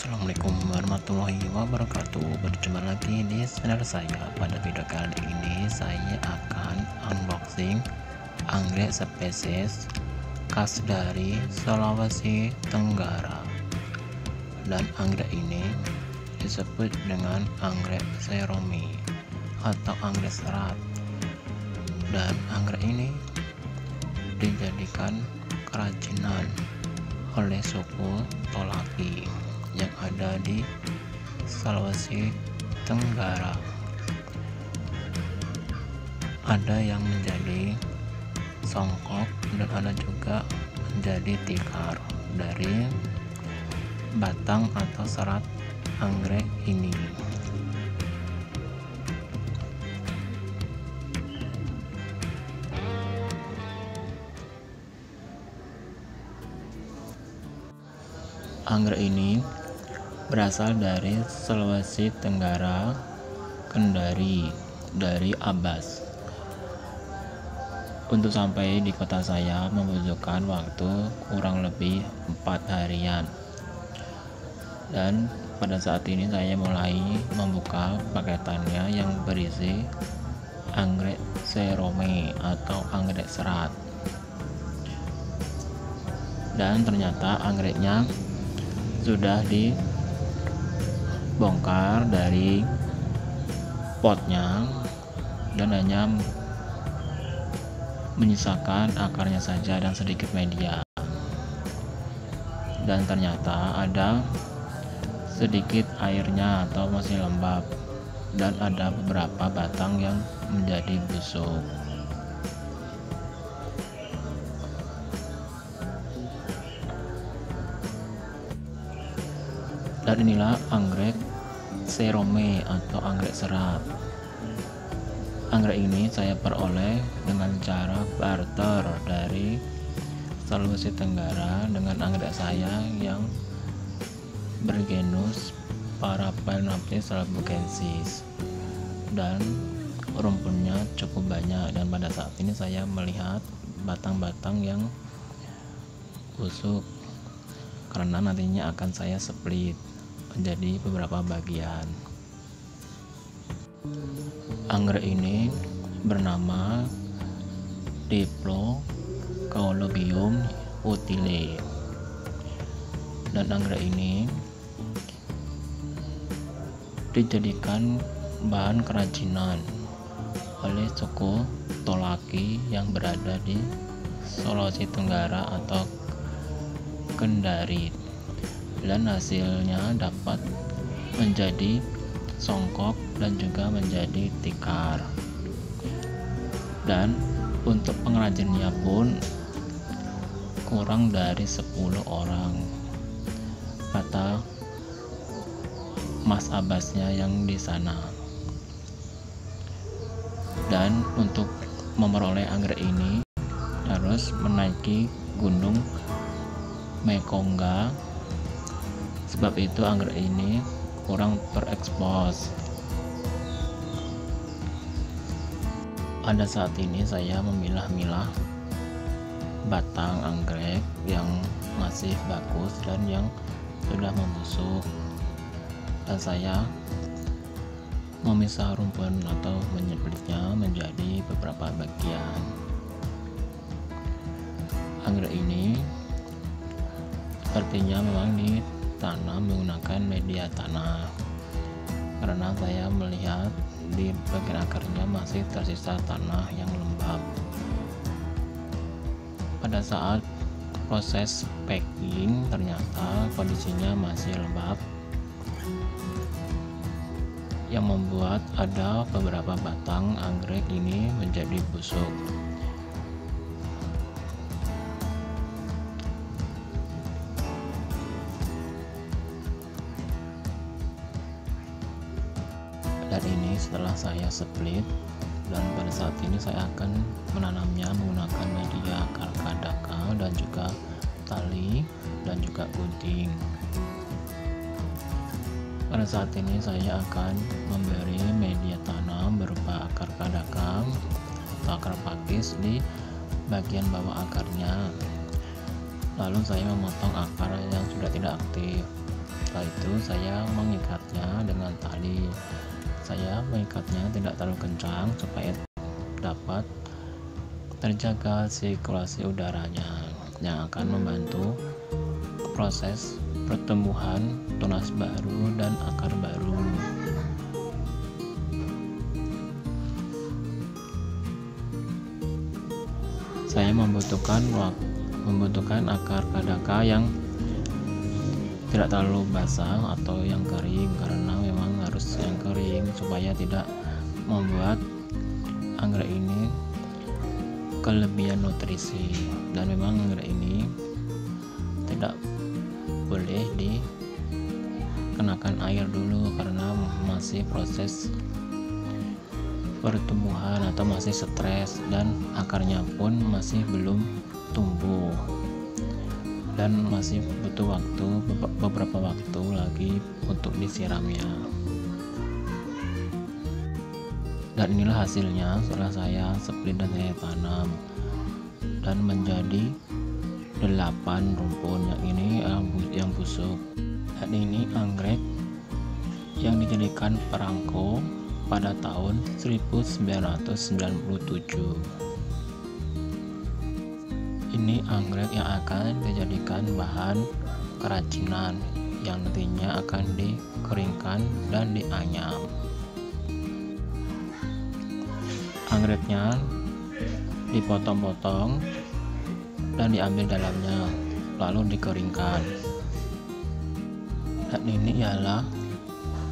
Assalamualaikum warahmatullahi wabarakatuh. Berjumpa lagi di channel saya. Pada video kali ini saya akan unboxing anggrek spesies khas dari Sulawesi Tenggara. Dan anggrek ini disebut dengan anggrek seromi atau anggrek serat. Dan anggrek ini dijadikan kerajinan oleh suku Tolaki yang ada di Sulawesi Tenggara. Ada yang menjadi songkok dan ada juga menjadi tikar dari batang atau serat anggrek ini. Anggrek ini berasal dari Sulawesi Tenggara, Kendari, dari Abas. Untuk sampai di kota saya membutuhkan waktu kurang lebih 4 harian. Dan pada saat ini saya mulai membuka paketannya yang berisi anggrek seromi atau anggrek serat. Dan ternyata anggreknya sudah dibongkar dari potnya dan hanya menyisakan akarnya saja dan sedikit media. Dan ternyata ada sedikit airnya atau masih lembab, dan ada beberapa batang yang menjadi busuk. Dan inilah anggrek seromi atau anggrek serat. Anggrek ini saya peroleh dengan cara barter dari Sulawesi Tenggara dengan anggrek saya yang bergenus Paraphyllonopsis albigensis, dan rumpunnya cukup banyak. Dan pada saat ini saya melihat batang-batang yang busuk karena nantinya akan saya split menjadi beberapa bagian. Anggrek ini bernama Diplocaulobium utile, dan anggrek ini dijadikan bahan kerajinan oleh suku Tolaki yang berada di Sulawesi Tenggara atau Kendari, dan hasilnya dapat menjadi songkok dan juga menjadi tikar. Dan untuk pengrajinnya pun kurang dari 10 orang, kata Mas Abasnya yang di sana. Dan untuk memperoleh anggrek ini harus menaiki gunung Mekongga. Sebab itu anggrek ini kurang terekspos. Pada saat ini saya memilah-milah batang anggrek yang masih bagus dan yang sudah membusuk, dan saya memisah rumpun atau menyebelitnya menjadi beberapa bagian. Anggrek ini sepertinya memang ditanam menggunakan media tanah, karena saya melihat di bagian akarnya masih tersisa tanah yang lembab. Pada saat proses packing ternyata kondisinya masih lembab, yang membuat ada beberapa batang anggrek ini menjadi busuk. Dan ini setelah saya split, dan pada saat ini saya akan menanamnya menggunakan media karkadaka dan juga tali dan juga gunting. Pada saat ini saya akan memberi media tanam berupa akar kadaka atau akar pakis di bagian bawah akarnya. Lalu saya memotong akar yang sudah tidak aktif Setelah itu saya mengikatnya dengan tali. Saya mengikatnya tidak terlalu kencang supaya dapat terjaga sirkulasi udaranya yang akan membantu proses pertumbuhan tunas baru dan akar baru. Saya membutuhkan akar kadaka yang tidak terlalu basah atau yang kering, karena memang harus yang kering supaya tidak membuat anggrek ini kelebihan nutrisi. Dan memang anggrek ini tidak boleh dikenakan air dulu karena masih proses pertumbuhan atau masih stres, dan akarnya pun masih belum tumbuh dan masih butuh beberapa waktu lagi untuk disiramnya. Dan inilah hasilnya setelah saya split dan saya tanam, dan menjadi 8 rumpun. Yang ini yang busuk, dan ini anggrek yang dijadikan perangko pada tahun 1997. Ini anggrek yang akan dijadikan bahan kerajinan yang nantinya akan dikeringkan dan dianyam. Anggreknya dipotong-potong dan diambil dalamnya, lalu dikeringkan. Dan ini ialah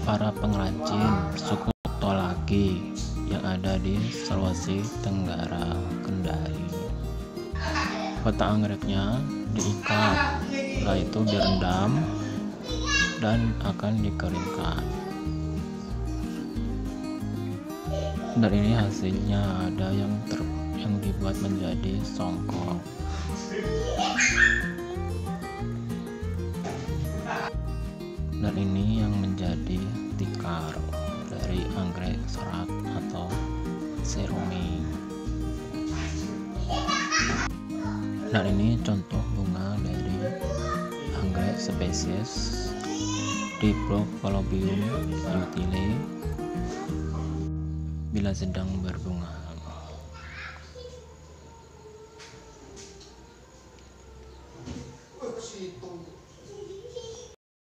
para pengrajin suku Tolaki yang ada di Sulawesi Tenggara, Kendari. Batang anggreknya diikat, setelah itu direndam dan akan dikeringkan. Dan ini hasilnya, ada yang dibuat menjadi songkok. Dan ini yang menjadi tikar dari anggrek serak atau serumi. Dan ini contoh bunga dari anggrek spesies Diplopalobium utile bila sedang berbunga.